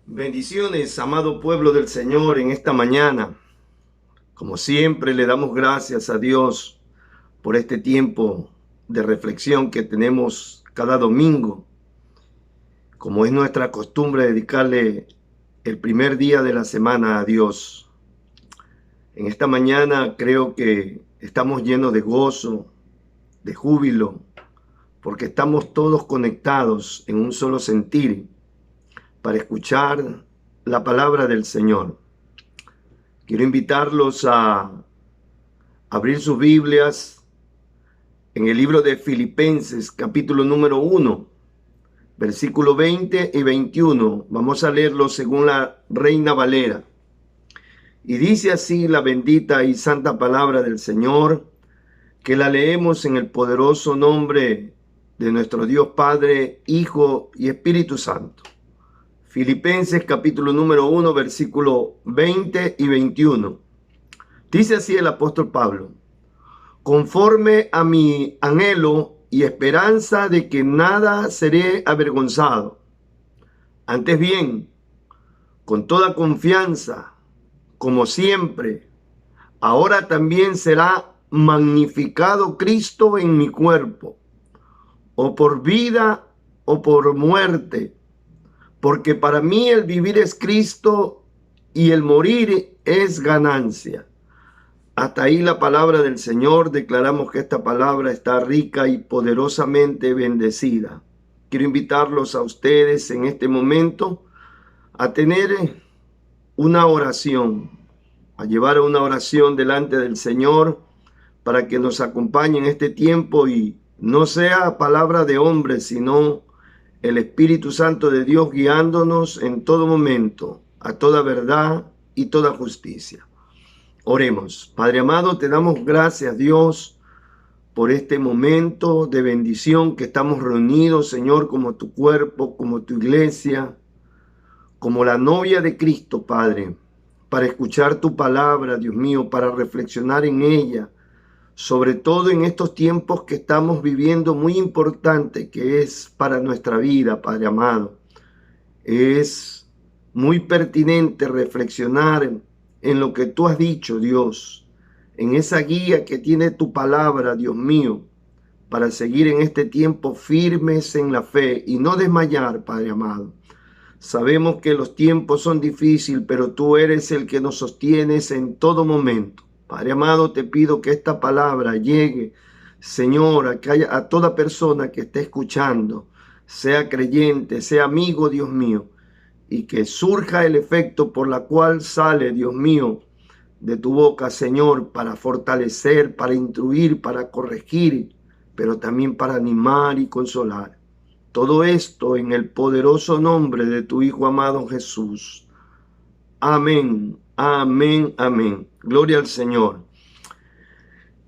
Bendiciones, amado pueblo del Señor, en esta mañana. Como siempre, le damos gracias a Dios por este tiempo de reflexión que tenemos cada domingo. Como es nuestra costumbre, dedicarle el primer día de la semana a Dios. En esta mañana creo que estamos llenos de gozo, de júbilo, porque estamos todos conectados en un solo sentir para escuchar la palabra del Señor. Quiero invitarlos a abrir sus Biblias en el libro de Filipenses, capítulo número 1, versículo 20 y 21. Vamos a leerlo según la Reina Valera. Y dice así la bendita y santa palabra del Señor, que la leemos en el poderoso nombre de nuestro Dios Padre, Hijo y Espíritu Santo. Filipenses capítulo número 1, versículo 20 y 21. Dice así el apóstol Pablo: conforme a mi anhelo y esperanza de que nada seré avergonzado. Antes bien, con toda confianza, como siempre, ahora también será magnificado Cristo en mi cuerpo, o por vida o por muerte, porque para mí el vivir es Cristo y el morir es ganancia. Hasta ahí la palabra del Señor. Declaramos que esta palabra está rica y poderosamente bendecida. Quiero invitarlos a ustedes en este momento a tener una oración, a llevar una oración delante del Señor para que nos acompañe en este tiempo y no sea palabra de hombre, sino el Espíritu Santo de Dios guiándonos en todo momento a toda verdad y toda justicia. Oremos. Padre amado, te damos gracias, Dios, por este momento de bendición que estamos reunidos, Señor, como tu cuerpo, como tu iglesia, como la novia de Cristo, Padre, para escuchar tu palabra, Dios mío, para reflexionar en ella, sobre todo en estos tiempos que estamos viviendo, muy importante que es para nuestra vida, Padre amado. Es muy pertinente reflexionar en lo que tú has dicho, Dios, en esa guía que tiene tu palabra, Dios mío, para seguir en este tiempo firmes en la fe y no desmayar, Padre amado. Sabemos que los tiempos son difíciles, pero tú eres el que nos sostienes en todo momento. Padre amado, te pido que esta palabra llegue, Señor, a toda persona que esté escuchando, sea creyente, sea amigo, Dios mío, y que surja el efecto por la cual sale, Dios mío, de tu boca, Señor, para fortalecer, para instruir, para corregir, pero también para animar y consolar. Todo esto en el poderoso nombre de tu Hijo amado Jesús. Amén, amén, amén. Gloria al Señor.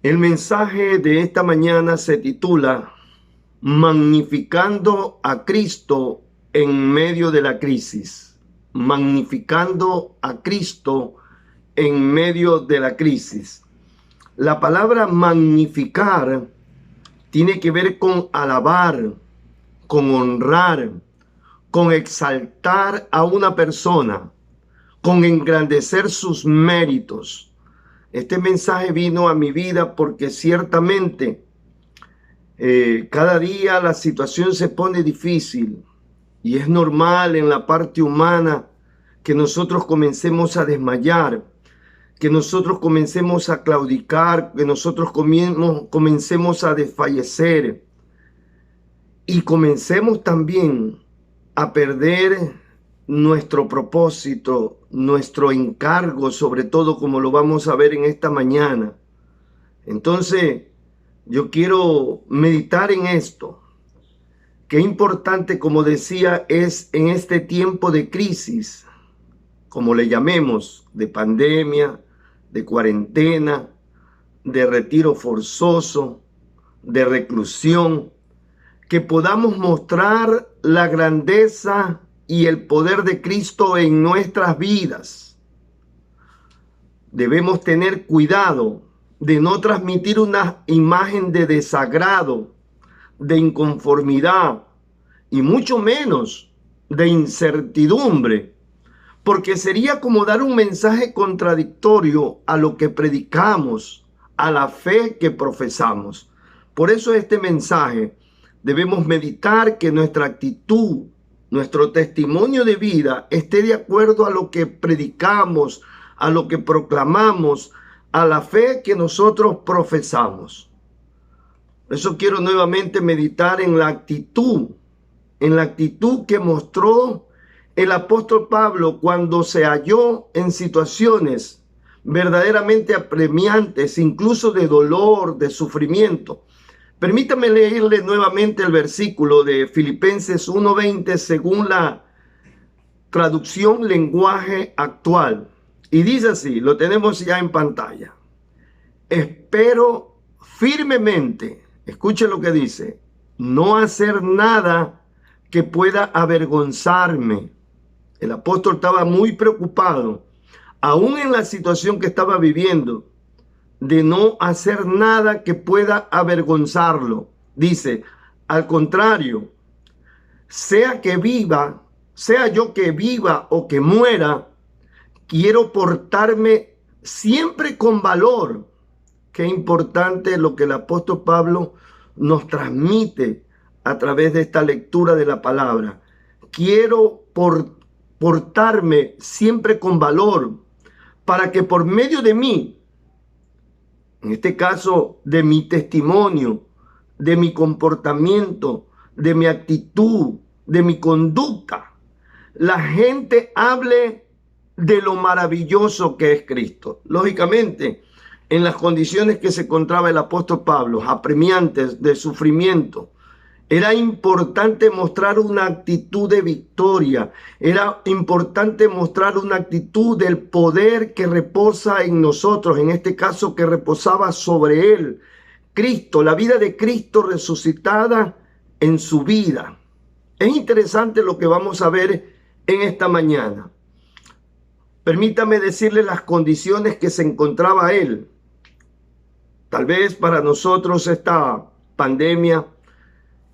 El mensaje de esta mañana se titula Magnificando a Cristo en medio de la crisis. Magnificando a Cristo en medio de la crisis. La palabra magnificar tiene que ver con alabar, con honrar, con exaltar a una persona, con engrandecer sus méritos. Este mensaje vino a mi vida porque ciertamente cada día la situación se pone difícil y es normal en la parte humana que nosotros comencemos a desmayar, que nosotros comencemos a claudicar, que nosotros comencemos a desfallecer y comencemos también a perder nuestro propósito, nuestro encargo, sobre todo como lo vamos a ver en esta mañana. Entonces, yo quiero meditar en esto. Qué importante, como decía, es en este tiempo de crisis, como le llamemos, de pandemia, de cuarentena, de retiro forzoso, de reclusión, que podamos mostrar la grandeza y el poder de Cristo en nuestras vidas. Debemos tener cuidado de no transmitir una imagen de desagrado, de inconformidad y mucho menos de incertidumbre porque sería como dar un mensaje contradictorio a lo que predicamos, a la fe que profesamos. Por eso este mensaje debemos meditar que nuestra actitud, nuestro testimonio de vida esté de acuerdo a lo que predicamos, a lo que proclamamos, a la fe que nosotros profesamos. Por eso quiero nuevamente meditar en la actitud que mostró el apóstol Pablo cuando se halló en situaciones verdaderamente apremiantes, incluso de dolor, de sufrimiento. Permítame leerle nuevamente el versículo de Filipenses 1:20 según la traducción lenguaje actual. Y dice así, lo tenemos ya en pantalla. Espero firmemente, escuche lo que dice, no hacer nada que pueda avergonzarme. El apóstol estaba muy preocupado, aún en la situación que estaba viviendo, de no hacer nada que pueda avergonzarlo. Dice, al contrario, sea yo que viva o que muera, quiero portarme siempre con valor. Qué importante lo que el apóstol Pablo nos transmite a través de esta lectura de la palabra. Quiero portarme siempre con valor para que por medio de mí, en este caso de mi testimonio, de mi comportamiento, de mi actitud, de mi conducta, la gente hable de lo maravilloso que es Cristo. Lógicamente, en las condiciones que se encontraba el apóstol Pablo, apremiantes de sufrimiento, era importante mostrar una actitud de victoria. Era importante mostrar una actitud del poder que reposa en nosotros, en este caso que reposaba sobre él. Cristo, la vida de Cristo resucitada en su vida. Es interesante lo que vamos a ver en esta mañana. Permítame decirle las condiciones que se encontraba él. Tal vez para nosotros esta pandemia,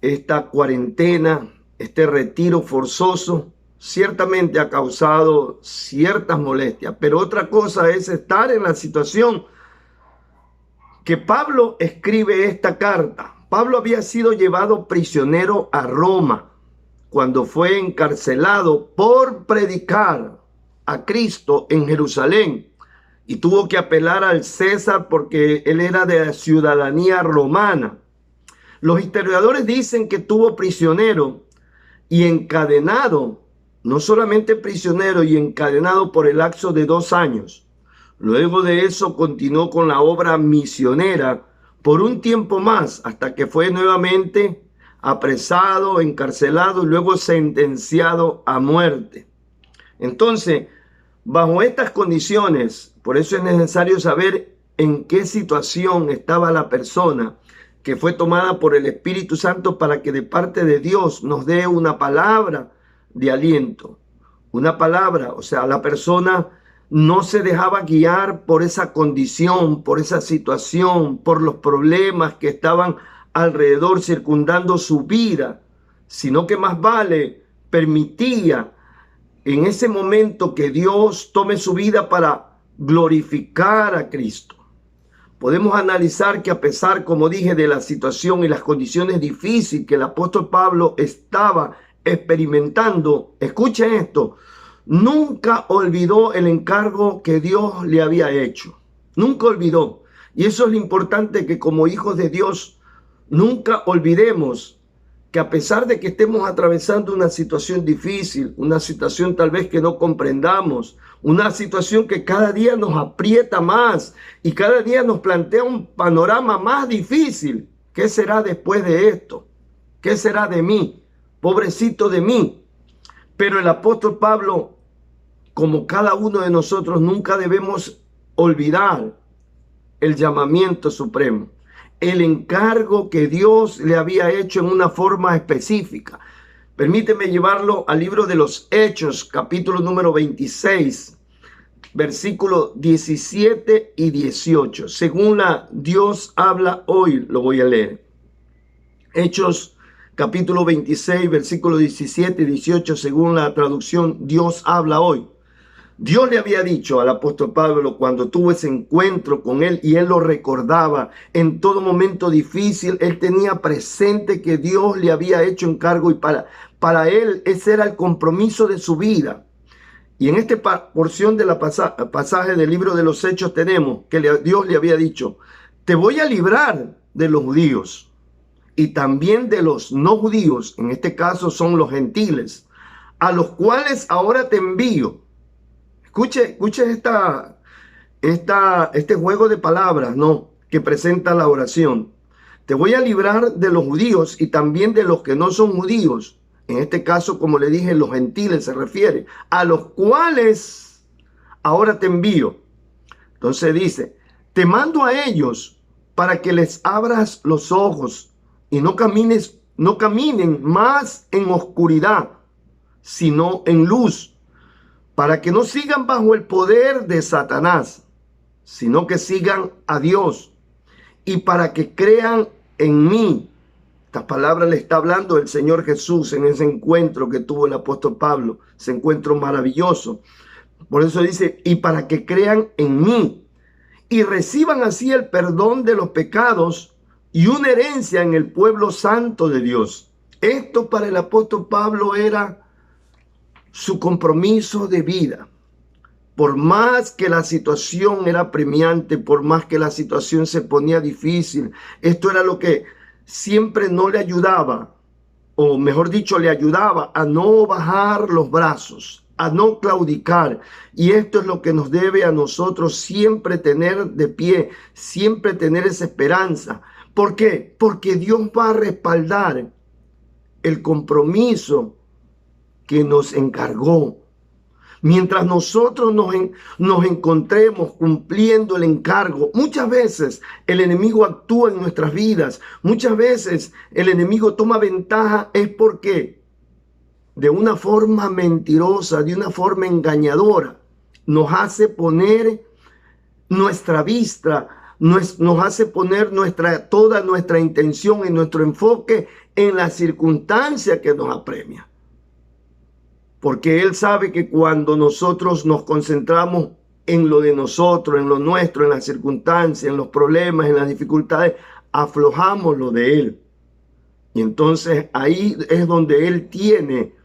esta cuarentena, este retiro forzoso, ciertamente ha causado ciertas molestias, pero otra cosa es estar en la situación que Pablo escribe esta carta. Pablo había sido llevado prisionero a Roma cuando fue encarcelado por predicar a Cristo en Jerusalén y tuvo que apelar al César porque él era de ciudadanía romana. Los historiadores dicen que estuvo prisionero y encadenado, no solamente prisionero y encadenado por el lapso de 2 años. Luego de eso continuó con la obra misionera por un tiempo más hasta que fue nuevamente apresado, encarcelado y luego sentenciado a muerte. Entonces, bajo estas condiciones, por eso es necesario saber en qué situación estaba la persona que fue tomada por el Espíritu Santo para que de parte de Dios nos dé una palabra de aliento. Una palabra, o sea, la persona no se dejaba guiar por esa condición, por esa situación, por los problemas que estaban alrededor circundando su vida, sino que más vale permitía en ese momento que Dios tome su vida para glorificar a Cristo. Podemos analizar que a pesar, como dije, de la situación y las condiciones difíciles que el apóstol Pablo estaba experimentando, escuchen esto, nunca olvidó el encargo que Dios le había hecho. Nunca olvidó. Y eso es lo importante, que como hijos de Dios nunca olvidemos que a pesar de que estemos atravesando una situación difícil, una situación tal vez que no comprendamos, una situación que cada día nos aprieta más y cada día nos plantea un panorama más difícil. ¿Qué será después de esto? ¿Qué será de mí? Pobrecito de mí. Pero el apóstol Pablo, como cada uno de nosotros, nunca debemos olvidar el llamamiento supremo, el encargo que Dios le había hecho en una forma específica. Permíteme llevarlo al libro de los Hechos, capítulo número 26, versículos 17 y 18. Según la Dios habla hoy, lo voy a leer. Hechos, capítulo 26, versículos 17 y 18, según la traducción Dios habla hoy. Dios le había dicho al apóstol Pablo cuando tuvo ese encuentro con él y él lo recordaba en todo momento difícil, él tenía presente que Dios le había hecho encargo y para él ese era el compromiso de su vida. Y en esta porción de la pasaje del libro de los Hechos tenemos que Dios le había dicho, te voy a librar de los judíos y también de los no judíos, en este caso son los gentiles, a los cuales ahora te envío. Escuche este juego de palabras, ¿no?, que presenta la oración. Te voy a librar de los judíos y también de los que no son judíos. En este caso, como le dije, los gentiles se refiere, a los cuales ahora te envío. Entonces dice, te mando a ellos para que les abras los ojos y no caminen más en oscuridad, sino en luz, para que no sigan bajo el poder de Satanás, sino que sigan a Dios, y para que crean en mí. Estas palabras le está hablando el Señor Jesús en ese encuentro que tuvo el apóstol Pablo, ese encuentro maravilloso. Por eso dice, y para que crean en mí, y reciban así el perdón de los pecados y una herencia en el pueblo santo de Dios. Esto para el apóstol Pablo era su compromiso de vida. Por más que la situación era apremiante, por más que la situación se ponía difícil, esto era lo que siempre no le ayudaba, o mejor dicho, le ayudaba a no bajar los brazos, a no claudicar. Y esto es lo que nos debe a nosotros siempre tener de pie, siempre tener esa esperanza. ¿Por qué? Porque Dios va a respaldar el compromiso que nos encargó. Mientras nosotros nos encontremos cumpliendo el encargo, muchas veces el enemigo actúa en nuestras vidas, muchas veces el enemigo toma ventaja, es porque de una forma mentirosa, de una forma engañadora, nos hace poner nuestra vista, nos hace poner toda nuestra intención y nuestro enfoque en la circunstancia que nos apremia. Porque Él sabe que cuando nosotros nos concentramos en lo de nosotros, en lo nuestro, en las circunstancias, en los problemas, en las dificultades, aflojamos lo de Él. Y entonces ahí es donde Él tiene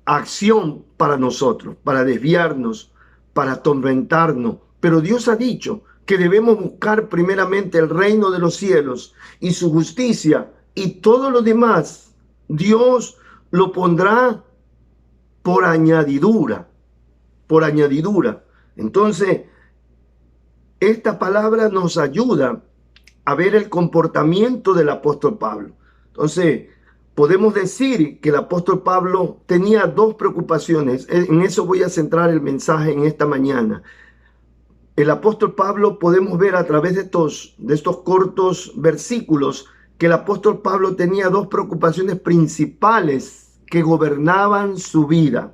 acción para nosotros, para desviarnos, para atormentarnos. Pero Dios ha dicho que debemos buscar primeramente el reino de los cielos y su justicia, y todo lo demás Dios lo pondrá por añadidura, por añadidura. Entonces, esta palabra nos ayuda a ver el comportamiento del apóstol Pablo. Entonces, podemos decir que el apóstol Pablo tenía dos preocupaciones. En eso voy a centrar el mensaje en esta mañana. El apóstol Pablo, podemos ver a través de estos cortos versículos, que el apóstol Pablo tenía dos preocupaciones principales que gobernaban su vida.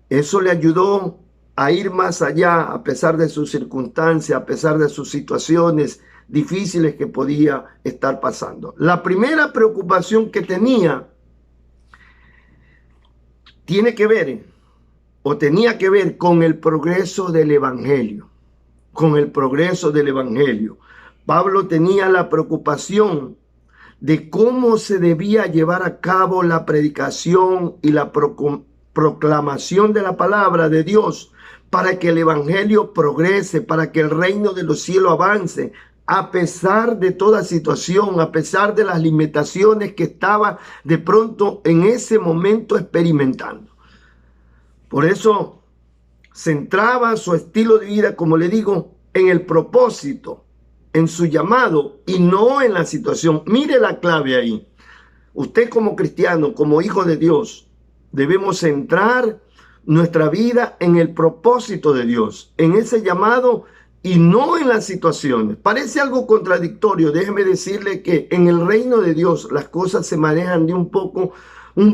Eso le ayudó a ir más allá, a pesar de sus circunstancias, a pesar de sus situaciones difíciles que podía estar pasando. La primera preocupación que tenía tenía que ver con el progreso del evangelio, con el progreso del evangelio. Pablo tenía la preocupación de cómo se debía llevar a cabo la predicación y la proclamación de la palabra de Dios para que el evangelio progrese, para que el reino de los cielos avance, a pesar de toda situación, a pesar de las limitaciones que estaba de pronto en ese momento experimentando. Por eso centraba su estilo de vida, como le digo, en el propósito, en su llamado y no en la situación. Mire la clave ahí. Usted como cristiano, como hijo de Dios, debemos centrar nuestra vida en el propósito de Dios, en ese llamado y no en las situaciones. Parece algo contradictorio. Déjeme decirle que en el reino de Dios las cosas se manejan de un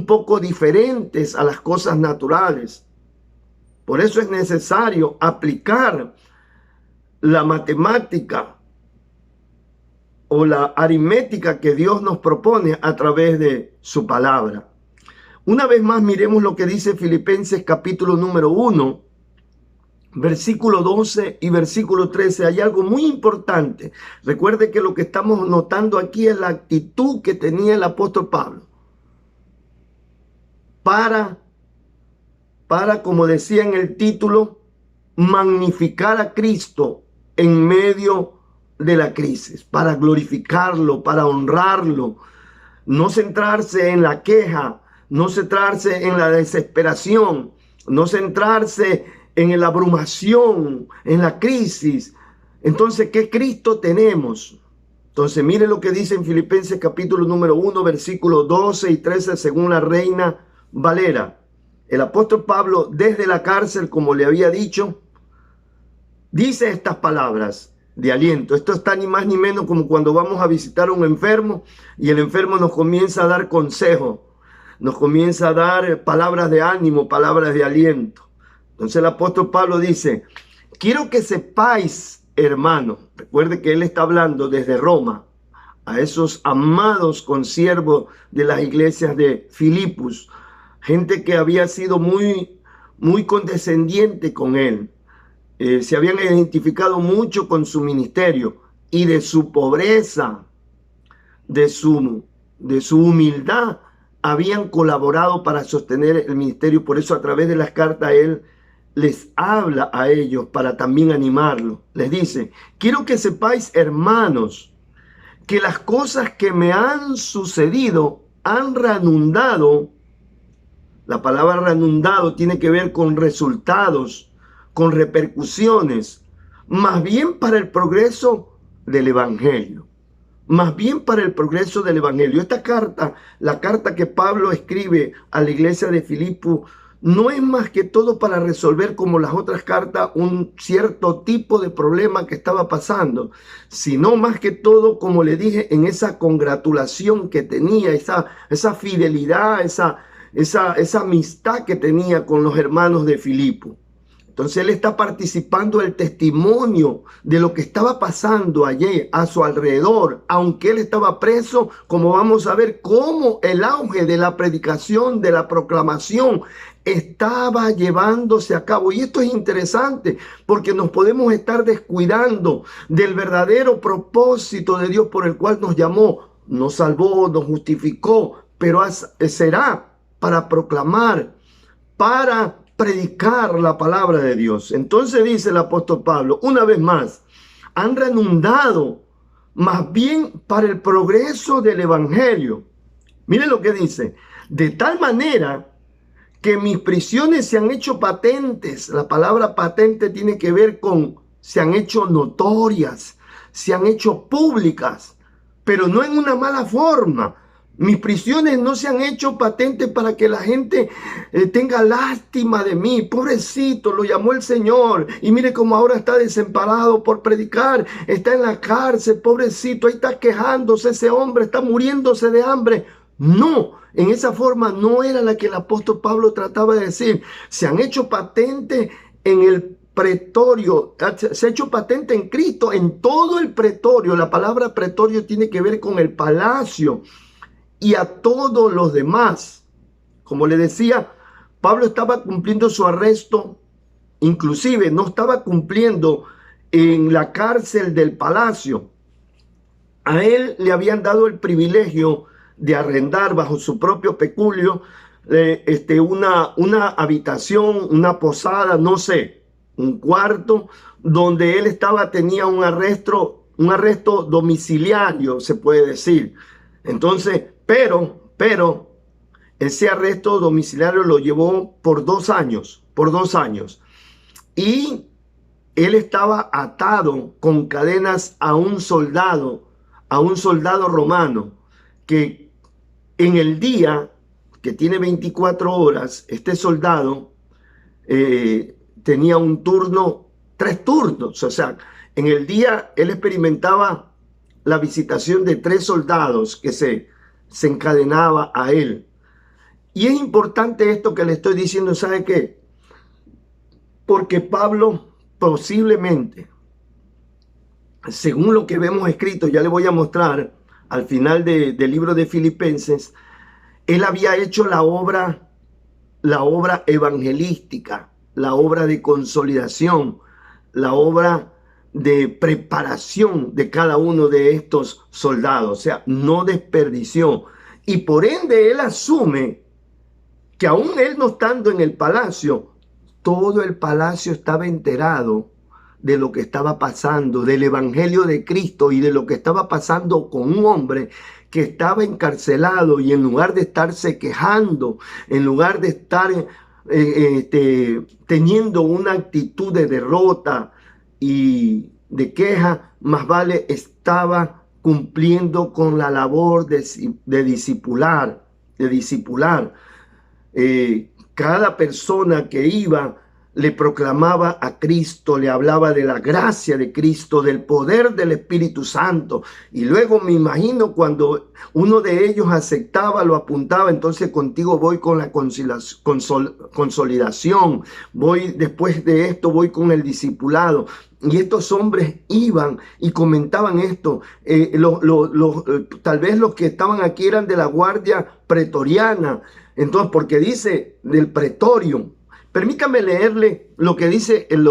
poco diferentes a las cosas naturales. Por eso es necesario aplicar la matemática o la aritmética que Dios nos propone a través de su palabra. Una vez más, miremos lo que dice Filipenses capítulo número 1, versículo 12 y versículo 13, hay algo muy importante. Recuerde que lo que estamos notando aquí es la actitud que tenía el apóstol Pablo para, como decía en el título, magnificar a Cristo en medio de la crisis, para glorificarlo, para honrarlo, no centrarse en la queja, no centrarse en la desesperación, no centrarse en la abrumación, en la crisis. Entonces, ¿qué Cristo tenemos? Entonces, mire lo que dice en Filipenses capítulo número 1, versículos 12 y 13, según la Reina Valera. El apóstol Pablo, desde la cárcel, como le había dicho, dice estas palabras de aliento. Esto está ni más ni menos como cuando vamos a visitar a un enfermo y el enfermo nos comienza a dar consejo, nos comienza a dar palabras de ánimo, palabras de aliento. Entonces el apóstol Pablo dice, quiero que sepáis, hermano, recuerde que él está hablando desde Roma a esos amados consiervos de las iglesias de Filipos, gente que había sido muy condescendiente con él. Se habían identificado mucho con su ministerio y de su pobreza, de su humildad, habían colaborado para sostener el ministerio. Por eso a través de las cartas él les habla a ellos para también animarlos. Les dice, quiero que sepáis, hermanos, que las cosas que me han sucedido han redundado. La palabra redundado tiene que ver con resultados, con repercusiones, más bien para el progreso del evangelio, más bien para el progreso del evangelio. Esta carta, la carta que Pablo escribe a la iglesia de Filipo, no es más que todo para resolver, como las otras cartas, un cierto tipo de problema que estaba pasando, sino más que todo, como le dije, en esa congratulación que tenía, esa fidelidad, esa amistad que tenía con los hermanos de Filipo. Entonces él está participando del testimonio de lo que estaba pasando allí a su alrededor, aunque él estaba preso, como vamos a ver cómo el auge de la predicación, de la proclamación, estaba llevándose a cabo. Y esto es interesante porque nos podemos estar descuidando del verdadero propósito de Dios por el cual nos llamó, nos salvó, nos justificó, pero será para proclamar, para predicar la palabra de Dios. Entonces dice el apóstol Pablo, una vez más, han redundado más bien para el progreso del evangelio. Miren lo que dice, de tal manera que mis prisiones se han hecho patentes. La palabra patente tiene que ver con, se han hecho notorias, se han hecho públicas, pero no en una mala forma. Mis prisiones no se han hecho patentes para que la gente tenga lástima de mí. Pobrecito, lo llamó el Señor. Y mire cómo ahora está desamparado por predicar. Está en la cárcel, pobrecito. Ahí está quejándose ese hombre, está muriéndose de hambre. No, en esa forma no era la que el apóstol Pablo trataba de decir. Se han hecho patentes en el pretorio, se ha hecho patente en Cristo, en todo el pretorio. La palabra pretorio tiene que ver con el palacio. Y a todos los demás. Como le decía, Pablo estaba cumpliendo su arresto, inclusive no estaba cumpliendo en la cárcel del palacio. A él le habían dado el privilegio de arrendar bajo su propio peculio una habitación, una posada, no sé, un cuarto donde él tenía un arresto domiciliario, se puede decir. Entonces, pero ese arresto domiciliario lo llevó por 2 años, y él estaba atado con cadenas a un soldado romano, que en el día, que tiene 24 horas, este soldado tenía un turno, 3 turnos, o sea, en el día él experimentaba la visitación de 3 soldados que se encadenaba a él. Y es importante esto que le estoy diciendo, ¿sabe qué? Porque Pablo posiblemente, según lo que vemos escrito, ya le voy a mostrar al final del libro de Filipenses, él había hecho la obra evangelística. la obra de consolidación, la obra de preparación de cada uno de estos soldados. O sea, no desperdició. Y por ende él asume que aún él no estando en el palacio, todo el palacio estaba enterado de lo que estaba pasando, del evangelio de Cristo y de lo que estaba pasando con un hombre que estaba encarcelado, y en lugar de estarse quejando, en lugar de estar teniendo una actitud de derrota y de queja, más vale estaba cumpliendo con la labor de discipular, cada persona que iba le proclamaba a Cristo, le hablaba de la gracia de Cristo, del poder del Espíritu Santo. Y luego me imagino cuando uno de ellos aceptaba, lo apuntaba, entonces contigo voy con la consolidación, voy después de esto, voy con el discipulado. Y estos hombres iban y comentaban esto. Tal vez los que estaban aquí eran de la guardia pretoriana. Entonces, porque dice del pretorio. Permítame leerle lo que dice en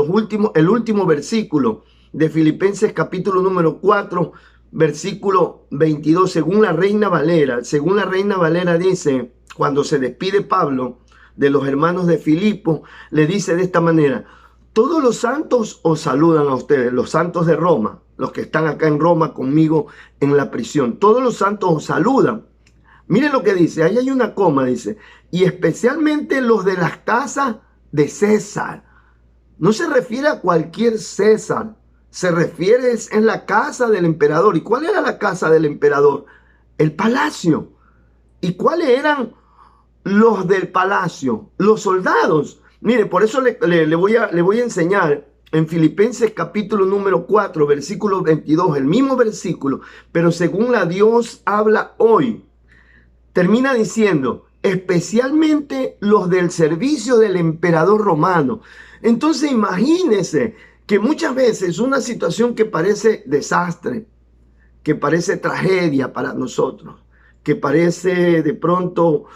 el último versículo de Filipenses capítulo número 4, versículo 22, según la Reina Valera. Según la Reina Valera dice, cuando se despide Pablo de los hermanos de Filipo, le dice de esta manera: todos los santos os saludan a ustedes, los santos de Roma, los que están acá en Roma conmigo en la prisión. Todos los santos os saludan. Miren lo que dice, ahí hay una coma, dice, y especialmente los de las casas de César. No se refiere a cualquier César, se refiere en la casa del emperador. ¿Y cuál era la casa del emperador? El palacio. ¿Y cuáles eran los del palacio? Los soldados. Mire, por eso le voy a enseñar en Filipenses capítulo número 4, versículo 22, el mismo versículo, pero según la Dios habla hoy. Termina diciendo, especialmente los del servicio del emperador romano. Entonces imagínense que muchas veces una situación que parece desastre, que parece tragedia para nosotros, que parece de pronto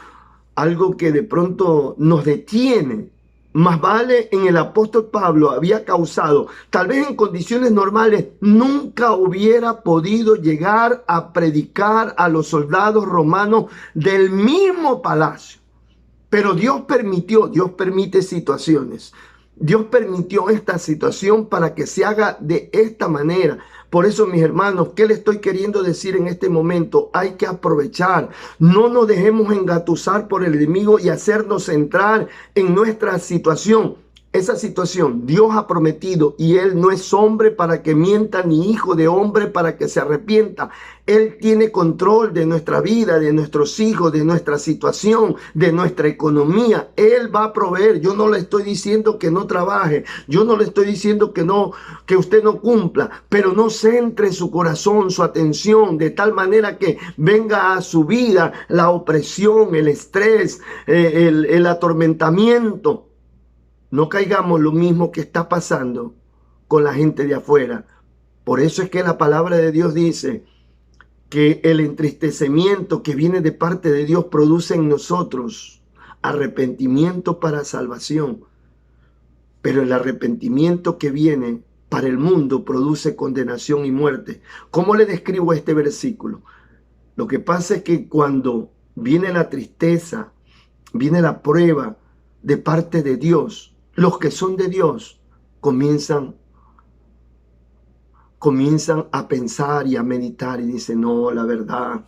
algo que de pronto nos detiene, más vale en el apóstol Pablo había causado, tal vez en condiciones normales, nunca hubiera podido llegar a predicar a los soldados romanos del mismo palacio. Pero Dios permite situaciones. Dios permitió esta situación para que se haga de esta manera. Por eso, mis hermanos, ¿qué le estoy queriendo decir en este momento? Hay que aprovechar. No nos dejemos engatusar por el enemigo y hacernos entrar en nuestra situación. Esa situación Dios ha prometido, y Él no es hombre para que mienta, ni hijo de hombre para que se arrepienta. Él tiene control de nuestra vida, de nuestros hijos, de nuestra situación, de nuestra economía. Él va a proveer. Yo no le estoy diciendo que no trabaje. Yo no le estoy diciendo que usted no cumpla, pero no centre su corazón, su atención, de tal manera que venga a su vida la opresión, el estrés, el atormentamiento. No caigamos lo mismo que está pasando con la gente de afuera. Por eso es que la palabra de Dios dice que el entristecimiento que viene de parte de Dios produce en nosotros arrepentimiento para salvación. Pero el arrepentimiento que viene para el mundo produce condenación y muerte. ¿Cómo le describo este versículo? Lo que pasa es que cuando viene la tristeza, viene la prueba de parte de Dios, los que son de Dios comienzan a pensar y a meditar y dicen, no, la verdad,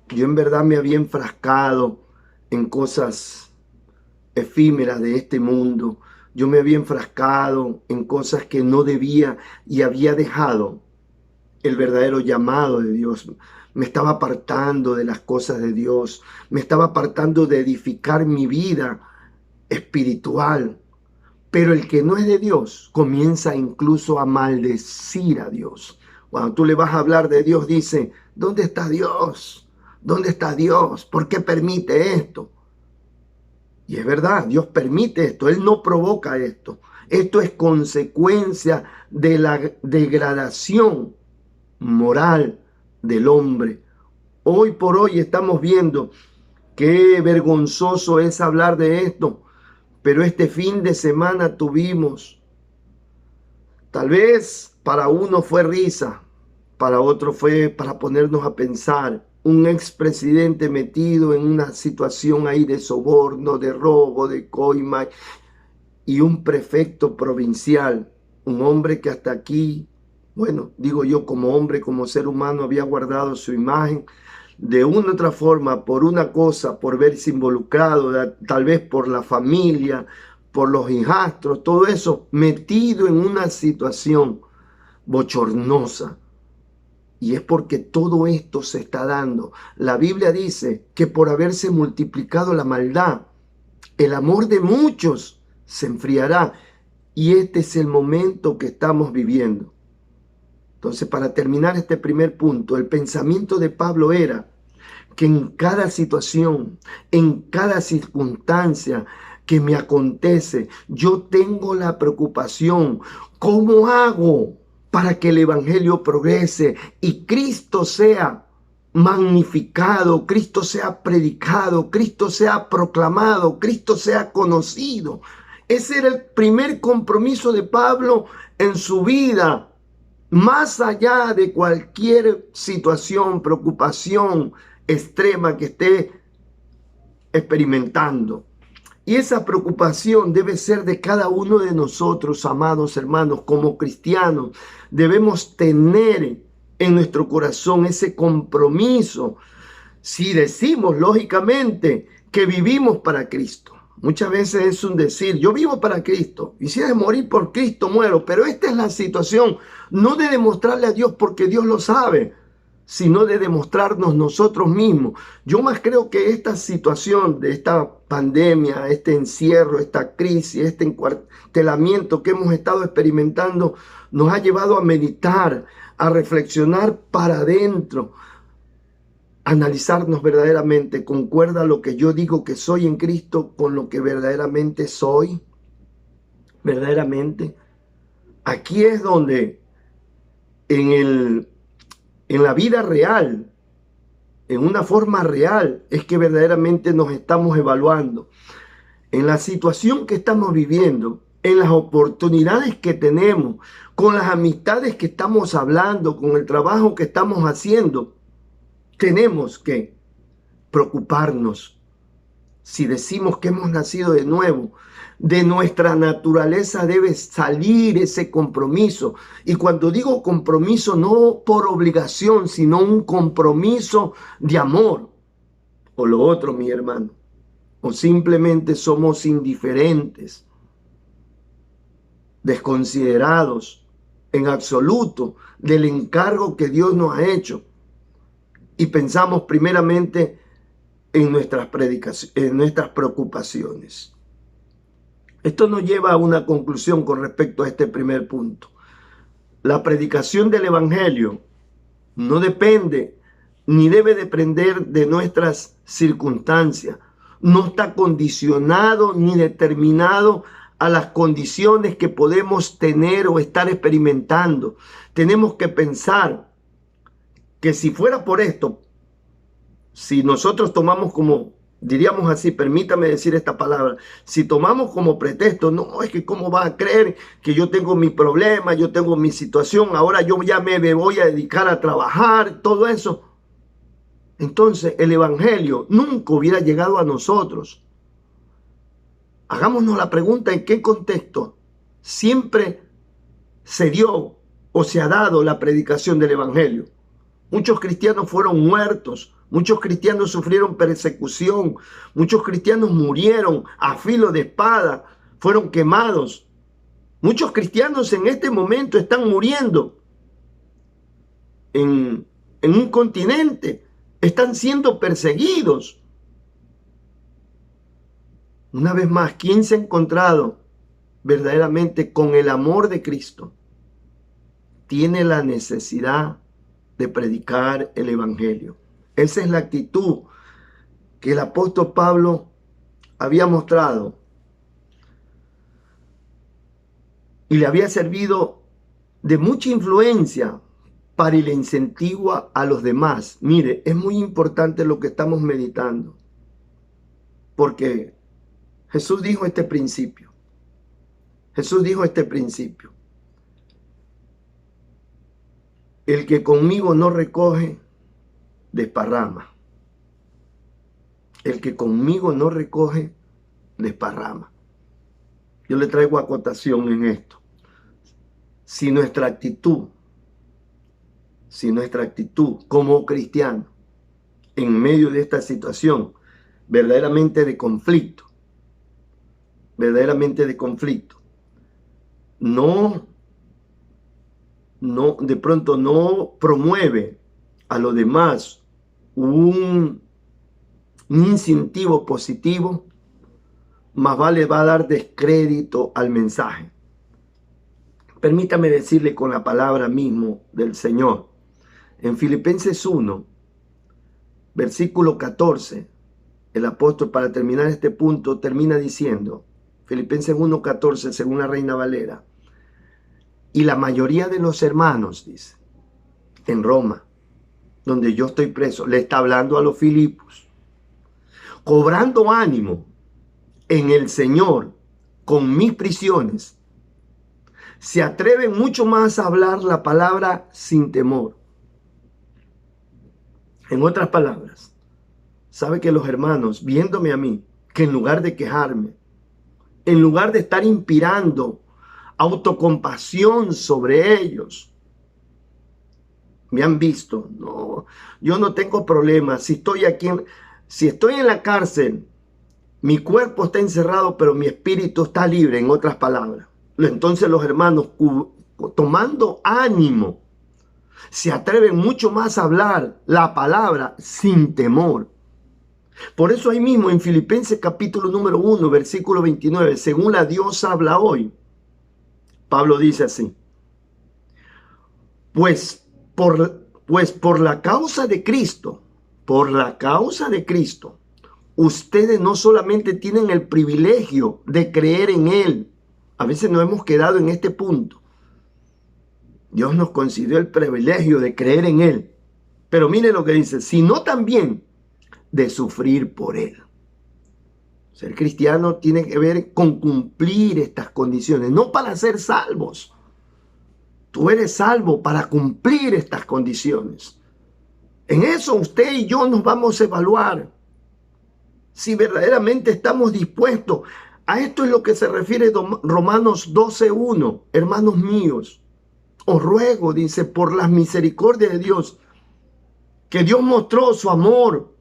yo en verdad me había enfrascado en cosas efímeras de este mundo. Yo me había enfrascado en cosas que no debía y había dejado el verdadero llamado de Dios. Me estaba apartando de las cosas de Dios. Me estaba apartando de edificar mi vida espiritual. Pero el que no es de Dios comienza incluso a maldecir a Dios. Cuando tú le vas a hablar de Dios, dice, ¿dónde está Dios? ¿Dónde está Dios? ¿Por qué permite esto? Y es verdad, Dios permite esto, Él no provoca esto. Esto es consecuencia de la degradación moral del hombre. Hoy por hoy estamos viendo qué vergonzoso es hablar de esto. pero este fin de semana tuvimos, tal vez para uno fue risa, para otro fue para ponernos a pensar, un expresidente metido en una situación ahí de soborno, de robo, de coima, y un prefecto provincial, un hombre que hasta aquí, bueno, digo yo como hombre, como ser humano, había guardado su imagen de una u otra forma, por una cosa, por verse involucrado, tal vez por la familia, por los hijastros, todo eso, metido en una situación bochornosa. Y es porque todo esto se está dando. La Biblia dice que por haberse multiplicado la maldad, el amor de muchos se enfriará. Y este es el momento que estamos viviendo. Entonces, para terminar este primer punto, el pensamiento de Pablo era que en cada situación, en cada circunstancia que me acontece, yo tengo la preocupación, ¿cómo hago para que el evangelio progrese y Cristo sea magnificado, Cristo sea predicado, Cristo sea proclamado, Cristo sea conocido? Ese era el primer compromiso de Pablo en su vida, más allá de cualquier situación, preocupación extrema que esté experimentando. Y esa preocupación debe ser de cada uno de nosotros, amados hermanos, como cristianos. Debemos tener en nuestro corazón ese compromiso. Si decimos, lógicamente, que vivimos para Cristo. Muchas veces es un decir, yo vivo para Cristo, y si es de morir por Cristo, muero. Pero esta es la situación, no de demostrarle a Dios porque Dios lo sabe, sino de demostrarnos nosotros mismos. Yo más creo que esta situación de esta pandemia, este encierro, esta crisis, este encuartelamiento que hemos estado experimentando, nos ha llevado a meditar, a reflexionar para adentro, analizarnos verdaderamente. ¿Concuerda lo que yo digo que soy en Cristo con lo que verdaderamente soy? Verdaderamente. Aquí es donde en la vida real, en una forma real, es que verdaderamente nos estamos evaluando. En la situación que estamos viviendo, en las oportunidades que tenemos, con las amistades que estamos hablando, con el trabajo que estamos haciendo, tenemos que preocuparnos. Si decimos que hemos nacido de nuevo, de nuestra naturaleza debe salir ese compromiso. Y cuando digo compromiso, no por obligación, sino un compromiso de amor. O lo otro, mi hermano. O simplemente somos indiferentes, desconsiderados en absoluto del encargo que Dios nos ha hecho. Y pensamos primeramente en nuestras preocupaciones. Esto nos lleva a una conclusión con respecto a este primer punto. La predicación del evangelio no depende ni debe depender de nuestras circunstancias. No está condicionado ni determinado a las condiciones que podemos tener o estar experimentando. Tenemos que pensar que si fuera por esto, si nosotros tomamos como, diríamos así, permítame decir esta palabra, si tomamos como pretexto, no, es que cómo va a creer que yo tengo mi problema, yo tengo mi situación, ahora yo ya me voy a dedicar a trabajar, todo eso. Entonces el evangelio nunca hubiera llegado a nosotros. Hagámonos la pregunta en qué contexto siempre se dio o se ha dado la predicación del evangelio. Muchos cristianos fueron muertos, muchos cristianos sufrieron persecución, muchos cristianos murieron a filo de espada, fueron quemados. Muchos cristianos en este momento están muriendo en un continente, están siendo perseguidos. Una vez más, ¿quién se ha encontrado verdaderamente con el amor de Cristo? Tiene la necesidad de predicar el evangelio. Esa es la actitud que el apóstol Pablo había mostrado y le había servido de mucha influencia para el incentivo a los demás. Mire, es muy importante lo que estamos meditando, porque Jesús dijo este principio. Jesús dijo este principio. El que conmigo no recoge, desparrama. El que conmigo no recoge, desparrama. Yo le traigo acotación en esto. Si nuestra actitud como cristiano en medio de esta situación verdaderamente de conflicto, de pronto no promueve a los demás un incentivo positivo, más vale va a dar descrédito al mensaje. Permítame decirle con la palabra mismo del Señor. En Filipenses 1, versículo 14, el apóstol, para terminar este punto, termina diciendo, Filipenses 1:14, según la Reina Valera, y la mayoría de los hermanos, dice, en Roma, donde yo estoy preso, le está hablando a los Filipos, cobrando ánimo en el Señor con mis prisiones, se atreven mucho más a hablar la palabra sin temor. En otras palabras, sabe que los hermanos, viéndome a mí, que en lugar de quejarme, en lugar de estar inspirando autocompasión sobre ellos, me han visto. No, yo no tengo problema. Si estoy en la cárcel, mi cuerpo está encerrado, pero mi espíritu está libre, en otras palabras. Entonces los hermanos, tomando ánimo, se atreven mucho más a hablar la palabra sin temor. Por eso ahí mismo en Filipenses capítulo número 1, versículo 29, según la Dios habla hoy, Pablo dice así: Pues por la causa de Cristo, ustedes no solamente tienen el privilegio de creer en Él. A veces nos hemos quedado en este punto. Dios nos concedió el privilegio de creer en Él. Pero mire lo que dice, sino también de sufrir por Él. Ser cristiano tiene que ver con cumplir estas condiciones, no para ser salvos. Tú eres salvo para cumplir estas condiciones. En eso usted y yo nos vamos a evaluar si verdaderamente estamos dispuestos. A esto es lo que se refiere Romanos 12:1. Hermanos míos, os ruego, dice, por las misericordias de Dios, que Dios mostró su amor,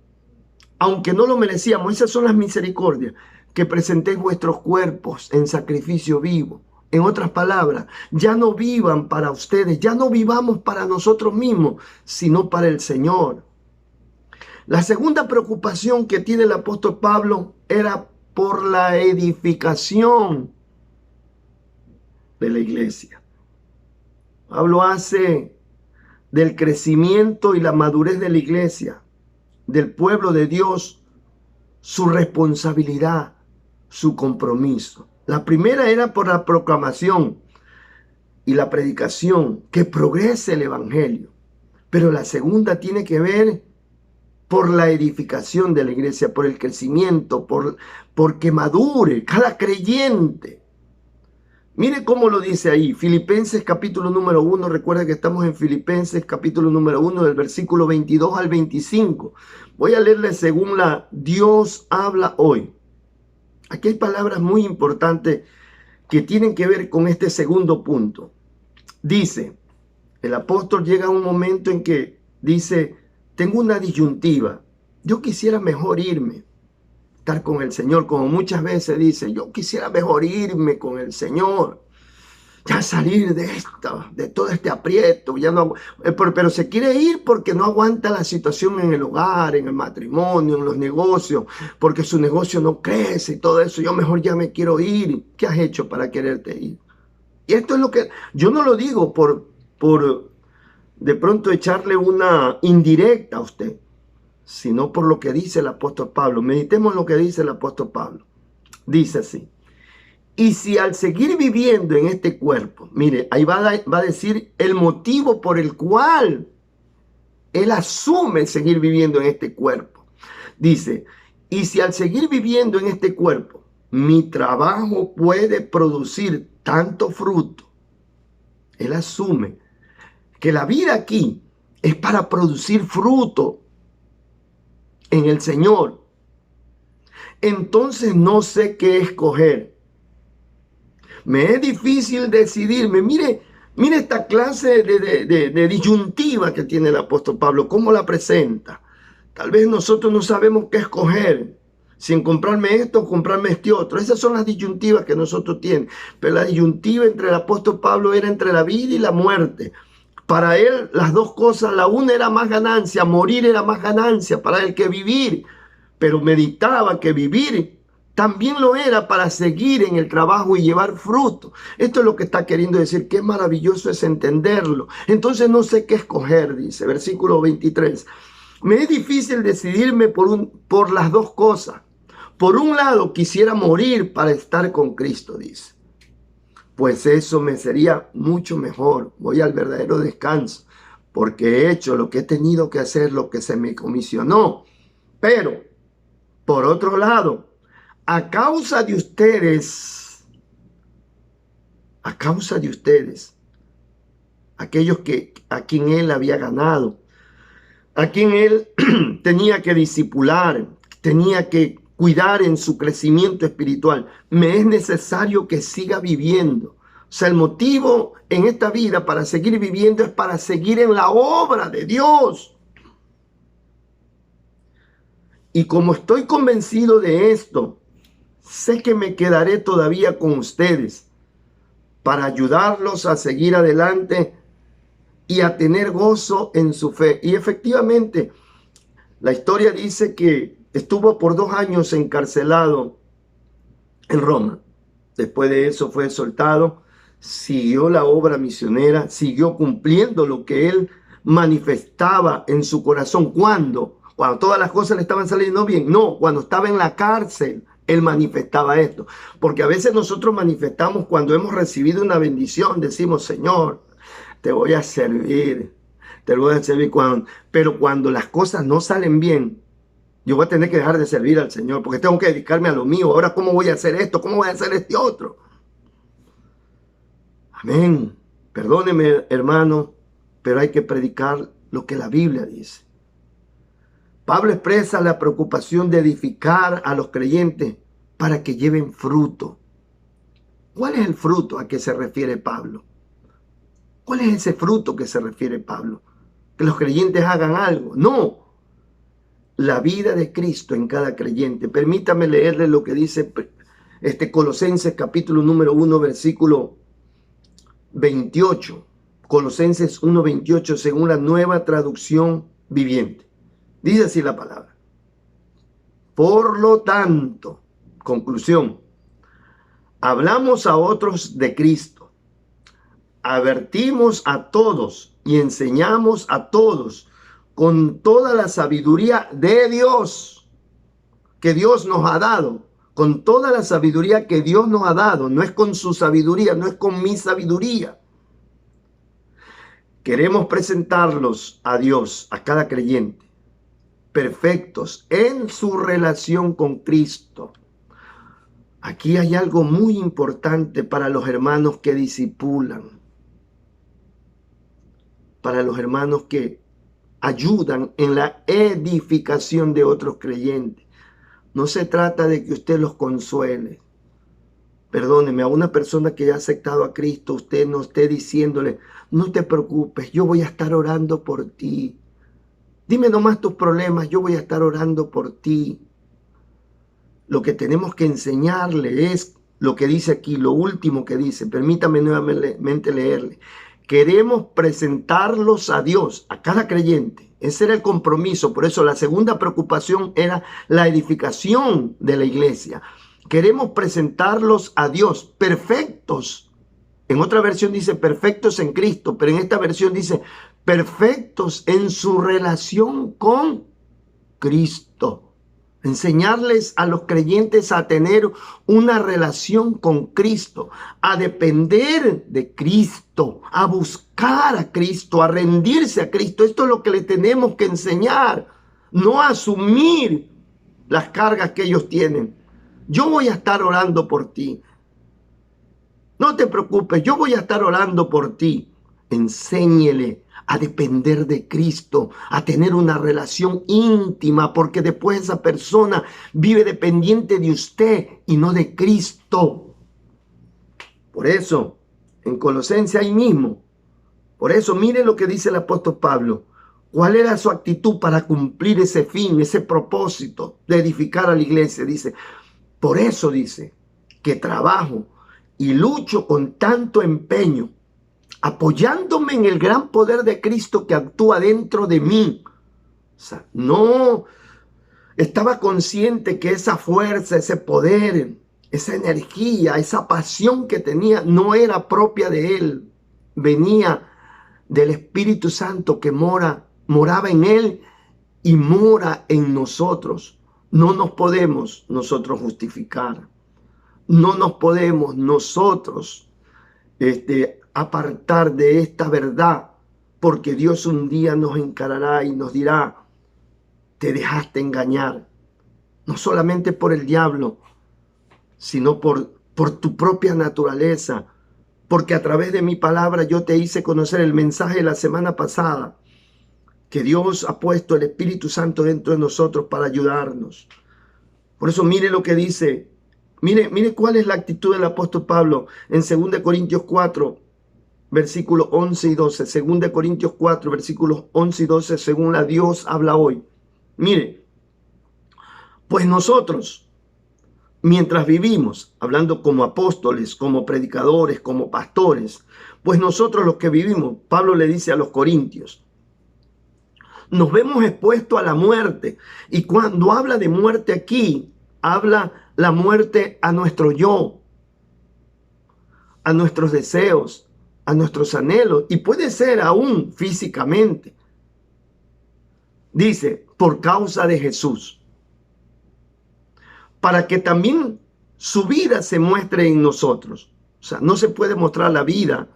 aunque no lo merecíamos. Esas son las misericordias, que presentéis vuestros cuerpos en sacrificio vivo. En otras palabras, ya no vivan para ustedes, ya no vivamos para nosotros mismos, sino para el Señor. La segunda preocupación que tiene el apóstol Pablo era por la edificación de la iglesia. Pablo hace del crecimiento y la madurez de la iglesia, del pueblo de Dios, su responsabilidad, su compromiso. La primera era por la proclamación y la predicación, que progrese el evangelio. Pero la segunda tiene que ver por la edificación de la iglesia, por el crecimiento, porque madure cada creyente. Mire cómo lo dice ahí, Filipenses capítulo número 1, recuerda que estamos en Filipenses capítulo número 1, del versículo 22 al 25. Voy a leerle según la Dios habla hoy. Aquí hay palabras muy importantes que tienen que ver con este segundo punto. Dice, el apóstol llega a un momento en que dice, tengo una disyuntiva. Yo quisiera mejor irme, estar con el Señor, como muchas veces dice, yo quisiera mejor irme con el Señor, ya salir de todo este aprieto, ya no, pero se quiere ir porque no aguanta la situación en el hogar, en el matrimonio, en los negocios, porque su negocio no crece y todo eso. Yo mejor ya me quiero ir. ¿Qué has hecho para quererte ir? Y esto es lo que yo no lo digo por de pronto echarle una indirecta a usted, sino por lo que dice el apóstol Pablo. Meditemos lo que dice el apóstol Pablo. Dice así: y si al seguir viviendo en este cuerpo, mire, ahí va a decir el motivo por el cual él asume seguir viviendo en este cuerpo. Dice, y si al seguir viviendo en este cuerpo mi trabajo puede producir tanto fruto. Él asume que la vida aquí es para producir fruto en el Señor. Entonces no sé qué escoger. Me es difícil decidirme. Mire esta clase de disyuntiva que tiene el apóstol Pablo, cómo la presenta. Tal vez nosotros no sabemos qué escoger. Si en comprarme esto o comprarme este otro. Esas son las disyuntivas que nosotros tenemos. Pero la disyuntiva entre el apóstol Pablo era entre la vida y la muerte. Para él las dos cosas, la una era más ganancia, morir era más ganancia para él que vivir. Pero meditaba que vivir también lo era para seguir en el trabajo y llevar fruto. Esto es lo que está queriendo decir. Qué maravilloso es entenderlo. Entonces no sé qué escoger, dice, versículo 23. Me es difícil decidirme por las dos cosas. Por un lado, quisiera morir para estar con Cristo, dice. Pues eso me sería mucho mejor. Voy al verdadero descanso, porque he hecho lo que he tenido que hacer, lo que se me comisionó. Pero, por otro lado, a causa de ustedes, aquellos a quien él había ganado, a quien él tenía que discipular, tenía que cuidar en su crecimiento espiritual, me es necesario que siga viviendo. O sea, el motivo en esta vida para seguir viviendo es para seguir en la obra de Dios. Y como estoy convencido de esto, sé que me quedaré todavía con ustedes para ayudarlos a seguir adelante y a tener gozo en su fe. Y efectivamente, la historia dice que estuvo por 2 años encarcelado en Roma. Después de eso fue soltado, siguió la obra misionera, siguió cumpliendo lo que él manifestaba en su corazón. ¿Cuándo? Cuando todas las cosas le estaban saliendo bien. No, cuando estaba en la cárcel, él manifestaba esto. Porque a veces nosotros manifestamos cuando hemos recibido una bendición, decimos, Señor, te voy a servir, pero cuando las cosas no salen bien, yo voy a tener que dejar de servir al Señor porque tengo que dedicarme a lo mío. Ahora, ¿cómo voy a hacer esto? ¿Cómo voy a hacer este otro? Amén. Perdóneme, hermano, pero hay que predicar lo que la Biblia dice. Pablo expresa la preocupación de edificar a los creyentes para que lleven fruto. ¿Cuál es el fruto a que se refiere Pablo? ¿Cuál es ese fruto que se refiere Pablo? ¿Que los creyentes hagan algo? No. La vida de Cristo en cada creyente. Permítame leerle lo que dice Colosenses capítulo número 1, versículo 28. Colosenses 1:28 según la Nueva Traducción Viviente. Dice así la palabra. Por lo tanto, conclusión, hablamos a otros de Cristo, advertimos a todos y enseñamos a todos con toda la sabiduría de Dios que Dios nos ha dado, con toda la sabiduría que Dios nos ha dado. No es con su sabiduría, no es con mi sabiduría. Queremos presentarlos a Dios, a cada creyente, perfectos en su relación con Cristo. Aquí hay algo muy importante para los hermanos que discipulan, para los hermanos que ayudan en la edificación de otros creyentes. No se trata de que usted los consuele. Perdóneme, a una persona que ya ha aceptado a Cristo, usted no esté diciéndole, no te preocupes, yo voy a estar orando por ti. Dime nomás tus problemas, yo voy a estar orando por ti. Lo que tenemos que enseñarle es lo que dice aquí, lo último que dice. Permítame nuevamente leerle. Queremos presentarlos a Dios, a cada creyente. Ese era el compromiso. Por eso la segunda preocupación era la edificación de la iglesia. Queremos presentarlos a Dios perfectos. En otra versión dice perfectos en Cristo, pero en esta versión dice perfectos en su relación con Cristo. Enseñarles a los creyentes a tener una relación con Cristo, a depender de Cristo, a buscar a Cristo, a rendirse a Cristo. Esto es lo que le tenemos que enseñar, no asumir las cargas que ellos tienen. Yo voy a estar orando por ti. No te preocupes, yo voy a estar orando por ti. Enséñele a depender de Cristo, a tener una relación íntima, porque después esa persona vive dependiente de usted y no de Cristo. Por eso, en Colosenses ahí mismo, por eso mire lo que dice el apóstol Pablo. ¿Cuál era su actitud para cumplir ese fin, ese propósito de edificar a la iglesia? Dice, por eso dice que trabajo y lucho con tanto empeño, apoyándome en el gran poder de Cristo que actúa dentro de mí. O sea, no estaba consciente que esa fuerza, ese poder, esa energía, esa pasión que tenía no era propia de él. Venía del Espíritu Santo que moraba en él y mora en nosotros. No nos podemos nosotros justificar. No nos podemos nosotros apartar de esta verdad, porque Dios un día nos encarará y nos dirá, te dejaste engañar, no solamente por el diablo, sino por tu propia naturaleza, porque a través de mi palabra yo te hice conocer el mensaje de la semana pasada, que Dios ha puesto el Espíritu Santo dentro de nosotros para ayudarnos. Por eso mire lo que dice, mire cuál es la actitud del apóstol Pablo en 2 Corintios 4, versículos 11 y 12. 2 Corintios 4, versículos 11 y 12, según la Dios habla hoy. Mire, pues nosotros, mientras vivimos, hablando como apóstoles, como predicadores, como pastores, pues nosotros los que vivimos, Pablo le dice a los corintios, nos vemos expuestos a la muerte. Y cuando habla de muerte aquí, habla la muerte a nuestro yo, a nuestros deseos, a nuestros anhelos, y puede ser aún físicamente. Dice, por causa de Jesús, para que también su vida se muestre en nosotros. O sea, no se puede mostrar la vida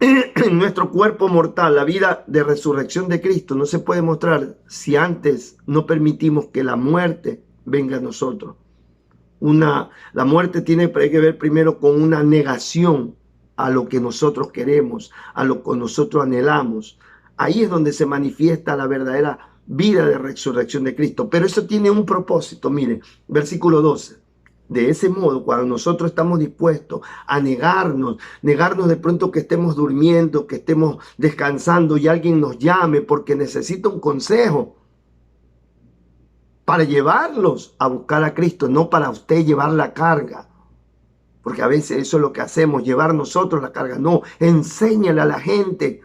en nuestro cuerpo mortal, la vida de resurrección de Cristo, no se puede mostrar si antes no permitimos que la muerte venga a nosotros. La muerte tiene que ver primero con una negación a lo que nosotros queremos, a lo que nosotros anhelamos. Ahí es donde se manifiesta la verdadera vida de resurrección de Cristo. Pero eso tiene un propósito. Mire, versículo 12. De ese modo, cuando nosotros estamos dispuestos a negarnos de pronto que estemos durmiendo, que estemos descansando y alguien nos llame porque necesita un consejo, para llevarlos a buscar a Cristo, no para usted llevar la carga. Porque a veces eso es lo que hacemos, llevar nosotros la carga. No, enséñale a la gente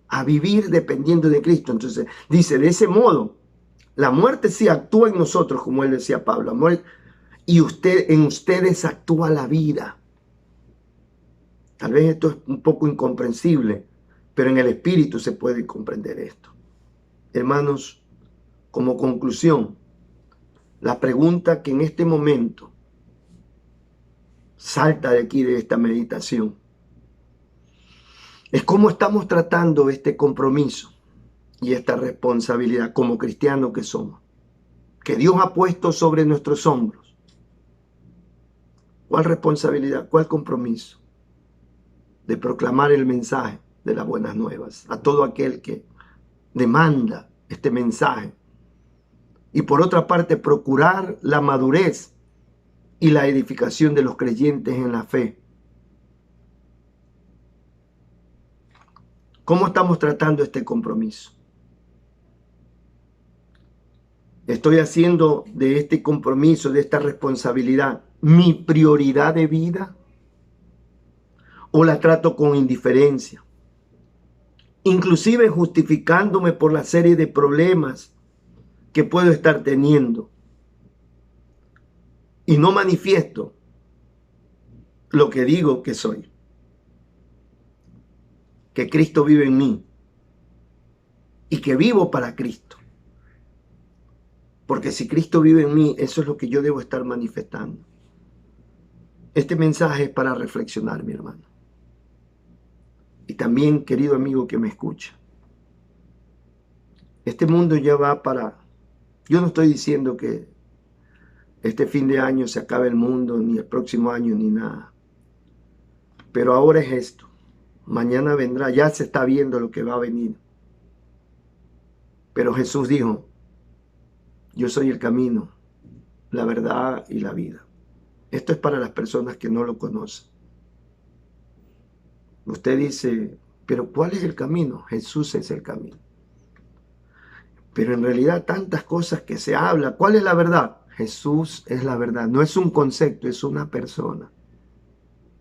a vivir dependiendo de Cristo. Entonces, dice, de ese modo, la muerte sí actúa en nosotros, como él decía Pablo, y en ustedes actúa la vida. Tal vez esto es un poco incomprensible, pero en el espíritu se puede comprender esto. Hermanos, como conclusión, la pregunta que en este momento salta de aquí, de esta meditación, es cómo estamos tratando este compromiso y esta responsabilidad como cristianos que somos, que Dios ha puesto sobre nuestros hombros. ¿Cuál responsabilidad? ¿Cuál compromiso? De proclamar el mensaje de las buenas nuevas a todo aquel que demanda este mensaje. Y por otra parte, procurar la madurez y la edificación de los creyentes en la fe. ¿Cómo estamos tratando este compromiso? ¿Estoy haciendo de este compromiso, de esta responsabilidad, mi prioridad de vida? ¿O la trato con indiferencia? Inclusive justificándome por la serie de problemas que puedo estar teniendo. Y no manifiesto lo que digo que soy. Que Cristo vive en mí. Y que vivo para Cristo. Porque si Cristo vive en mí, eso es lo que yo debo estar manifestando. Este mensaje es para reflexionar, mi hermano. Y también, querido amigo que me escucha. Este mundo ya va para... Yo no estoy diciendo que este fin de año se acaba el mundo, ni el próximo año, ni nada. Pero ahora es esto. Mañana vendrá, ya se está viendo lo que va a venir. Pero Jesús dijo, yo soy el camino, la verdad y la vida. Esto es para las personas que no lo conocen. Usted dice, pero ¿cuál es el camino? Jesús es el camino. Pero en realidad tantas cosas que se habla. ¿Cuál es la verdad? Jesús es la verdad. No es un concepto, es una persona.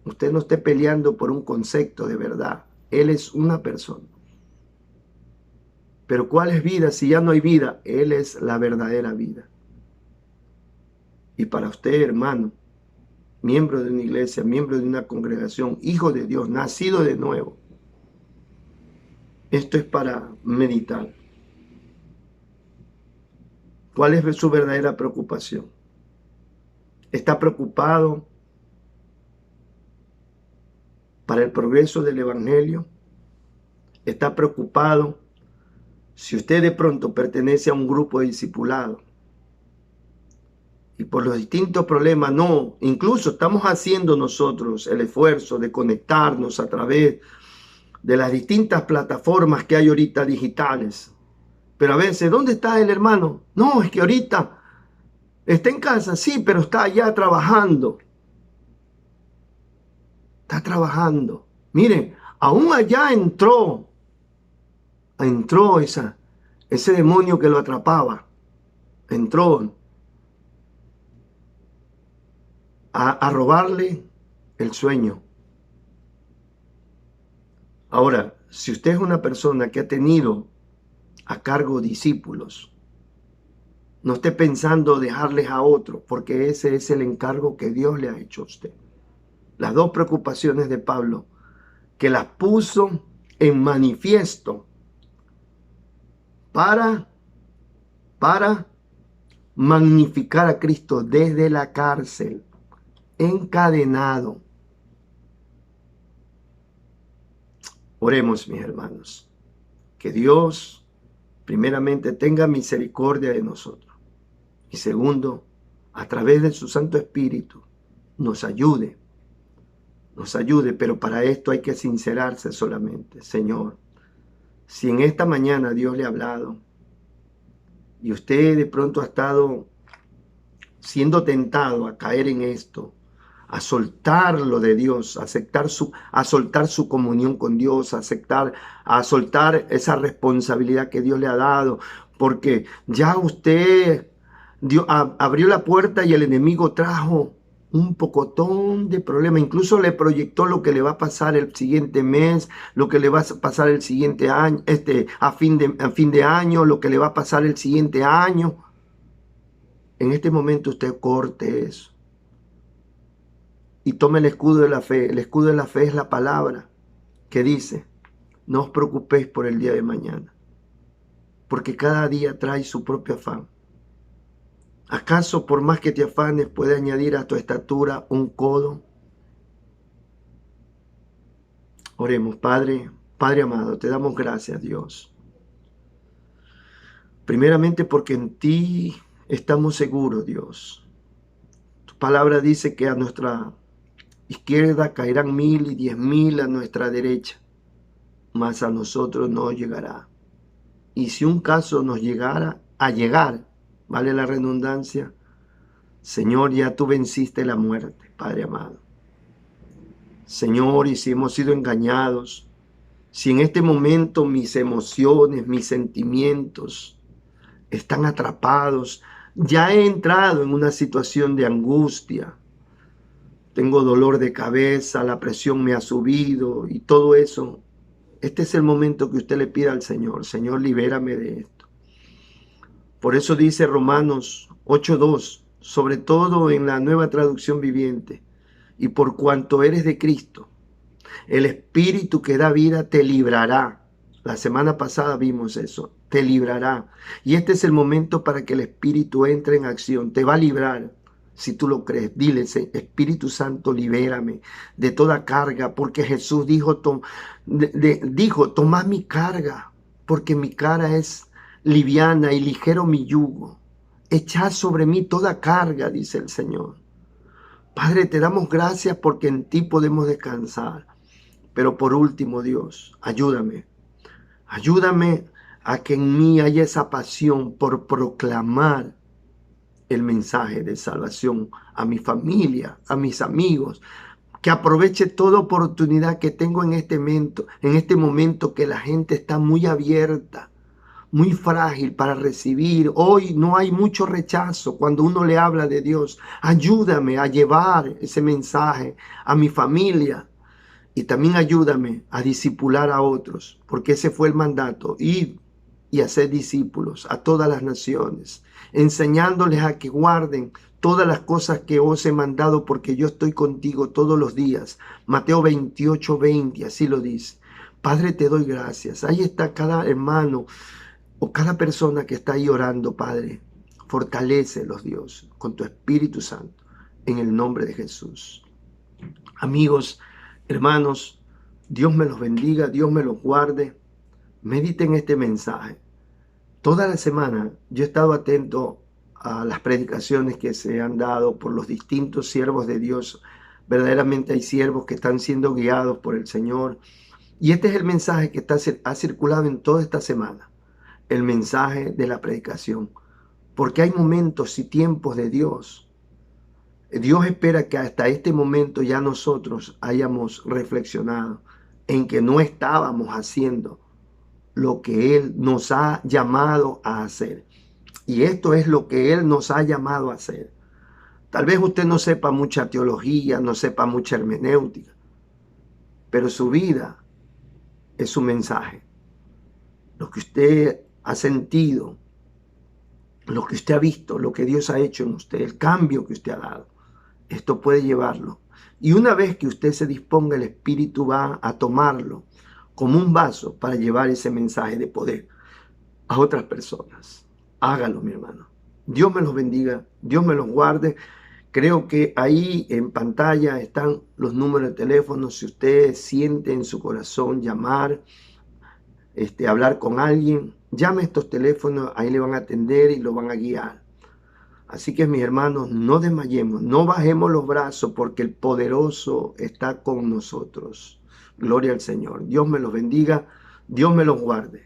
Usted no esté peleando por un concepto de verdad. Él es una persona. Pero ¿cuál es vida si ya no hay vida? Él es la verdadera vida. Y para usted, hermano, miembro de una iglesia, miembro de una congregación, hijo de Dios, nacido de nuevo, esto es para meditar. ¿Cuál es su verdadera preocupación? ¿Está preocupado para el progreso del evangelio? ¿Está preocupado si usted de pronto pertenece a un grupo de discipulado y por los distintos problemas no, incluso estamos haciendo nosotros el esfuerzo de conectarnos a través de las distintas plataformas que hay ahorita digitales? Pero a veces, ¿dónde está el hermano? No, es que ahorita está en casa, sí, pero está allá trabajando. Está trabajando. Miren, aún allá entró ese demonio que lo atrapaba. Entró a robarle el sueño. Ahora, si usted es una persona que ha tenido a cargo discípulos, no esté pensando dejarles a otros, porque ese es el encargo que Dios le ha hecho a usted. Las dos preocupaciones de Pablo, que las puso en manifiesto para magnificar a Cristo desde la cárcel, encadenado. Oremos, mis hermanos, que Dios primeramente tenga misericordia de nosotros y segundo, a través de su Santo Espíritu, nos ayude, pero para esto hay que sincerarse solamente. Señor, si en esta mañana Dios le ha hablado y usted de pronto ha estado siendo tentado a caer en esto, a soltar lo de Dios, a soltar su comunión con Dios, a soltar esa responsabilidad que Dios le ha dado, porque ya usted abrió la puerta y el enemigo trajo un pocotón de problemas, incluso le proyectó lo que le va a pasar el siguiente mes, lo que le va a pasar el siguiente año, a fin de año, lo que le va a pasar el siguiente año. En este momento usted corte eso y tome el escudo de la fe. El escudo de la fe es la palabra que dice, no os preocupéis por el día de mañana, porque cada día trae su propio afán. ¿Acaso por más que te afanes puede añadir a tu estatura un codo? Oremos, Padre amado, te damos gracias, Dios. Primeramente porque en ti estamos seguros, Dios. Tu palabra dice que a nuestra izquierda caerán 1000 y 10.000 a nuestra derecha, mas a nosotros no llegará. Y si un caso nos llegara a llegar, vale la redundancia, Señor, ya tú venciste la muerte, Padre amado. Señor, y si hemos sido engañados, si en este momento mis emociones, mis sentimientos están atrapados, ya he entrado en una situación de angustia, tengo dolor de cabeza, la presión me ha subido y todo eso, este es el momento que usted le pida al Señor, Señor, libérame de esto. Por eso dice Romanos 8:2, sobre todo en la Nueva Traducción Viviente, y por cuanto eres de Cristo, el Espíritu que da vida te librará. La semana pasada vimos eso, te librará. Y este es el momento para que el Espíritu entre en acción, te va a librar. Si tú lo crees, dile, Espíritu Santo, libérame de toda carga, porque Jesús dijo, tomad mi carga, porque mi carga es liviana y ligero mi yugo. Echad sobre mí toda carga, dice el Señor. Padre, te damos gracias porque en ti podemos descansar. Pero por último, Dios, ayúdame. Ayúdame a que en mí haya esa pasión por proclamar el mensaje de salvación a mi familia, a mis amigos, que aproveche toda oportunidad que tengo en este momento que la gente está muy abierta, muy frágil para recibir. Hoy no hay mucho rechazo cuando uno le habla de Dios. Ayúdame a llevar ese mensaje a mi familia y también ayúdame a discipular a otros, porque ese fue el mandato: ir y hacer discípulos a todas las naciones, enseñándoles a que guarden todas las cosas que os he mandado, porque yo estoy contigo todos los días. Mateo 28:20, así lo dice. Padre, te doy gracias. Ahí está cada hermano o cada persona que está ahí orando, Padre. Fortalécelos, Dios, con tu Espíritu Santo, en el nombre de Jesús. Amigos, hermanos, Dios me los bendiga, Dios me los guarde. Mediten este mensaje. Toda la semana yo he estado atento a las predicaciones que se han dado por los distintos siervos de Dios. Verdaderamente hay siervos que están siendo guiados por el Señor. Y este es el mensaje que ha circulado en toda esta semana. El mensaje de la predicación. Porque hay momentos y tiempos de Dios. Dios espera que hasta este momento ya nosotros hayamos reflexionado en que no estábamos haciendo lo que Él nos ha llamado a hacer. Y esto es lo que Él nos ha llamado a hacer. Tal vez usted no sepa mucha teología, no sepa mucha hermenéutica, pero su vida es su mensaje. Lo que usted ha sentido, lo que usted ha visto, lo que Dios ha hecho en usted, el cambio que usted ha dado, esto puede llevarlo. Y una vez que usted se disponga, el Espíritu va a tomarlo como un vaso para llevar ese mensaje de poder a otras personas. Hágalo, mi hermano. Dios me los bendiga, Dios me los guarde. Creo que ahí en pantalla están los números de teléfono. Si usted siente en su corazón llamar, hablar con alguien, llame a estos teléfonos, ahí le van a atender y lo van a guiar. Así que, mis hermanos, no desmayemos, no bajemos los brazos, porque el poderoso está con nosotros. Gloria al Señor. Dios me los bendiga, Dios me los guarde.